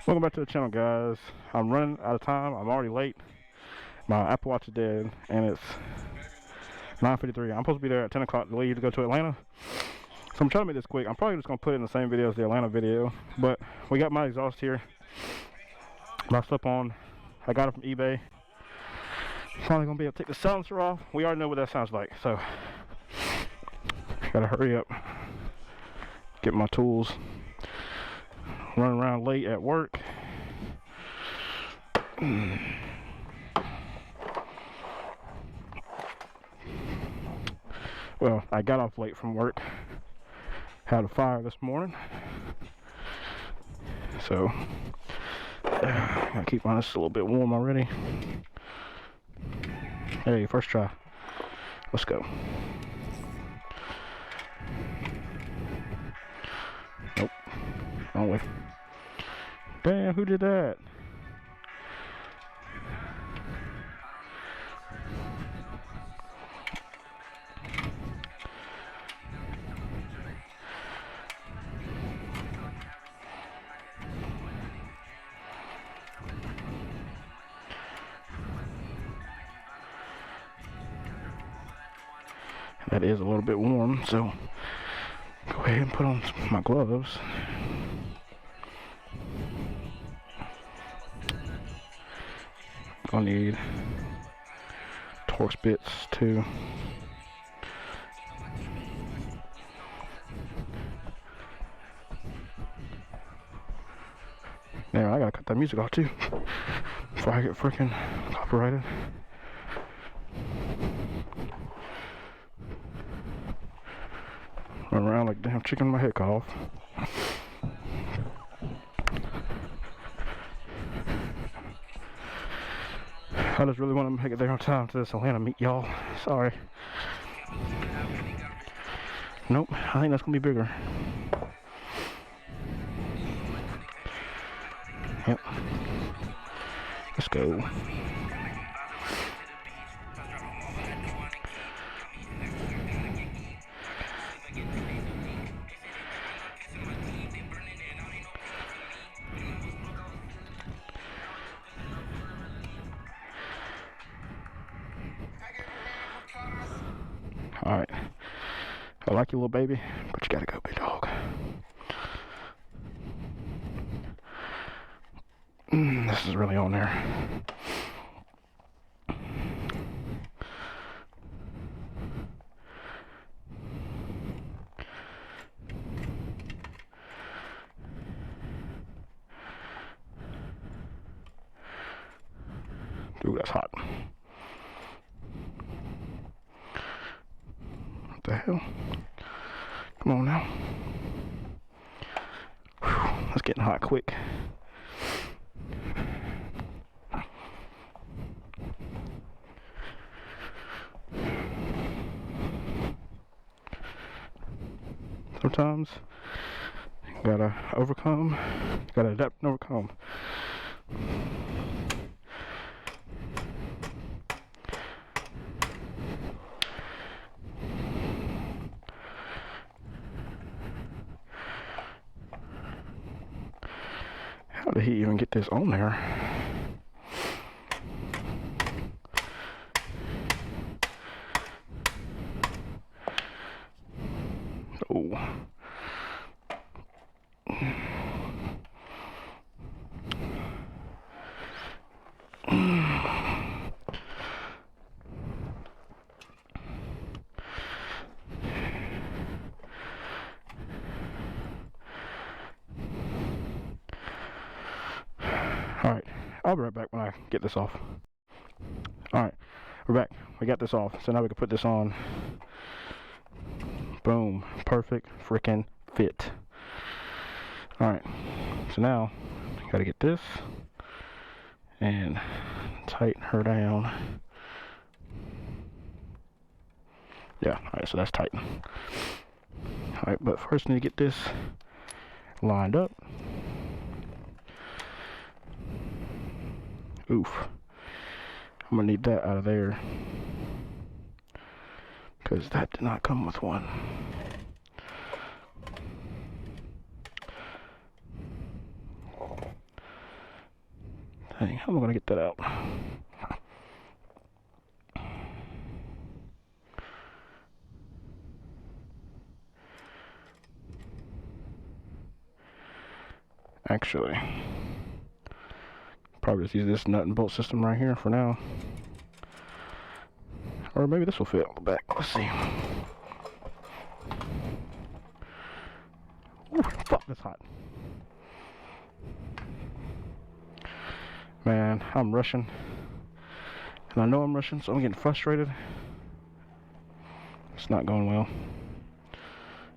Welcome back to the channel, guys. I'm running out of time. I'm already late. My Apple Watch is dead, and it's 9:53. I'm supposed to be there at 10 o'clock to leave to go to Atlanta. So I'm trying to make this quick. I'm probably just going to put it in the same video as the Atlanta video. But we got my exhaust here. My slip-on. I got it from eBay. Finally going to be able to take the silencer off. We already know what that sounds like, so gotta hurry up. Get my tools. Running around late at work. Well, I got off late from work. Had a fire this morning. So, gotta keep on this a little bit warm already. Hey, first try. Let's go. Nope. Wrong way. Damn, who did that? That is a little bit warm, so go ahead and put on my gloves. I'll need Torx bits too. Now I gotta cut that music off too before I get freaking copyrighted. Run around like a damn chicken with my head cut off. I just really want to make it there on time to this Atlanta meet, y'all. Sorry. Nope, I think that's gonna be bigger. Yep. Let's go. Alright. I like you, little baby, but you gotta go, big dog. This is really on there. Dude, that's hot. What the hell? Come on now. Whew, that's getting hot quick. Sometimes you gotta overcome, you gotta adapt and overcome. How did he even get this on there? Oh. Alright, I'll be right back when I get this off. Alright, we're back. We got this off, so now we can put this on. Boom, perfect freaking fit. Alright, so now you gotta get this and tighten her down. Yeah, alright, so that's tight. Alright, but first I need to get this lined up. Oof. I'm gonna need that out of there because that did not come with one. Dang, how am I gonna get that out? Actually, probably just use this nut and bolt system right here for now. Or maybe this will fit on the back. Let's see. Ooh, fuck, that's hot. Man, I'm rushing. And I know I'm rushing, so I'm getting frustrated. It's not going well.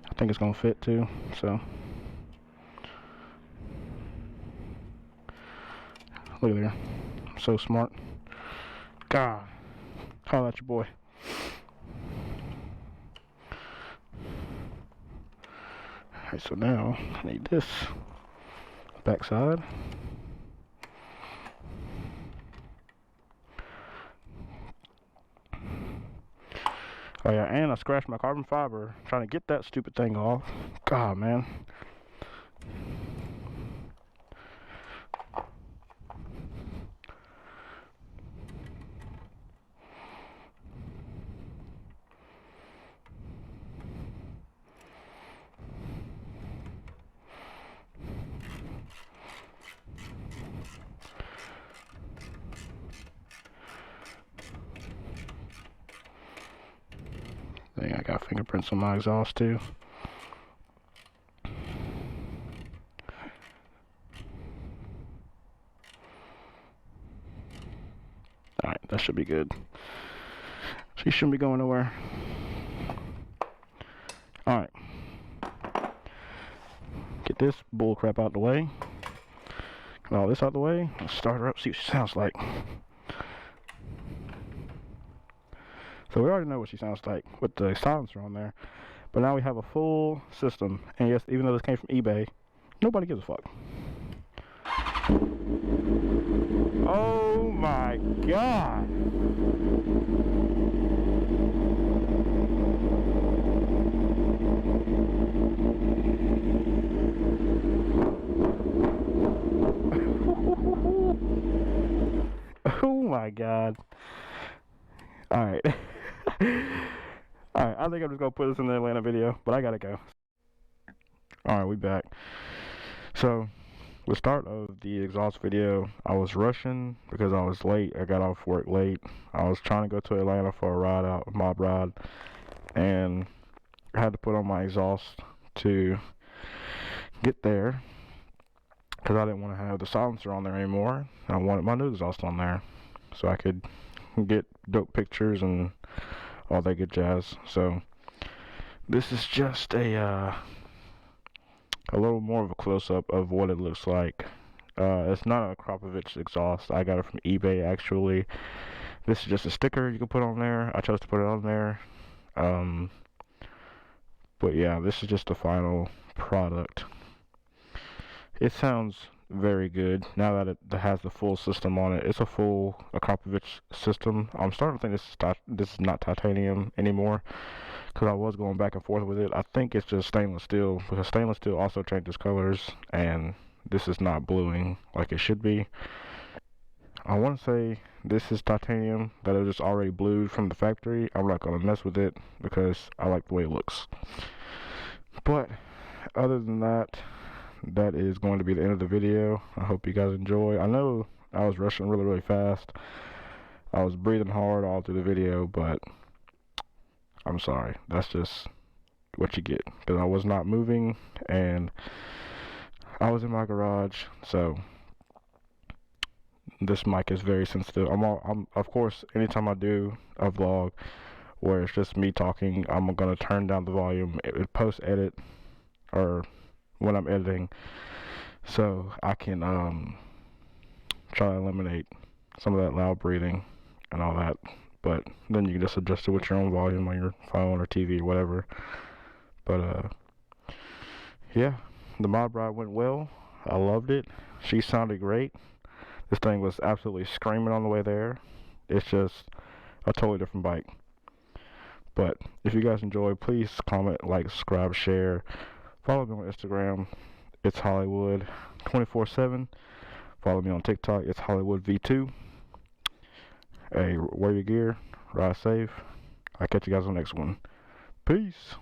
I think it's gonna fit too, so. Look at there. I'm so smart. God. Holla at your boy. Alright, so now I need this backside. Oh yeah, and I scratched my carbon fiber trying to get that stupid thing off. God, man. Dang, I got fingerprints on my exhaust too. Alright, that should be good. She shouldn't be going nowhere. Alright. Get this bull crap out the way. Get all this out the way. Let's start her up, see what she sounds like. So we already know what she sounds like with the silencer on there. But now we have a full system. And yes, even though this came from eBay, nobody gives a fuck. Oh my god! Oh my god. Alright. Alright, I think I'm just gonna put this in the Atlanta video, but I gotta go. Alright, we back. So, the start of the exhaust video, I was rushing because I was late. I got off work late. I was trying to go to Atlanta for a ride out, a mob ride, and I had to put on my exhaust to get there because I didn't want to have the silencer on there anymore. I wanted my new exhaust on there so I could get dope pictures and all that good jazz. So this is just a little more of a close-up of what it looks like. It's not a Akropovic exhaust. I got it from eBay actually. This is just a sticker you can put on there. I chose to put it on there. But yeah, this is just the final product. It sounds very good now that it has the full system on it. It's a full Akropovic system. I'm starting to think this is not titanium anymore because I was going back and forth with it. I think it's just stainless steel because stainless steel also changes colors and this is not bluing like it should be. I want to say this is titanium that is just already blued from the factory. I'm not going to mess with it because I like the way it looks. But other than that, that is going to be the end of the video. I hope you guys enjoy. I know I was rushing really fast. I was breathing hard all through the video, but I'm sorry. That's just what you get because I was not moving and I was in my garage, so this mic is very sensitive. I'm of course, anytime I do a vlog where it's just me talking, I'm gonna turn down the volume post edit or when I'm editing, so I can try to eliminate some of that loud breathing and all that. But then you can just adjust it with your own volume on your phone or TV or whatever. But yeah, the mob ride went well. I loved it. She sounded great. This thing was absolutely screaming on the way there. It's just a totally different bike. But if you guys enjoy, please comment, like, subscribe, share. Follow me on Instagram. It's Hollywood 24/7. Follow me on TikTok. It's Hollywood V2. Hey, wear your gear. Ride safe. I'll catch you guys on the next one. Peace.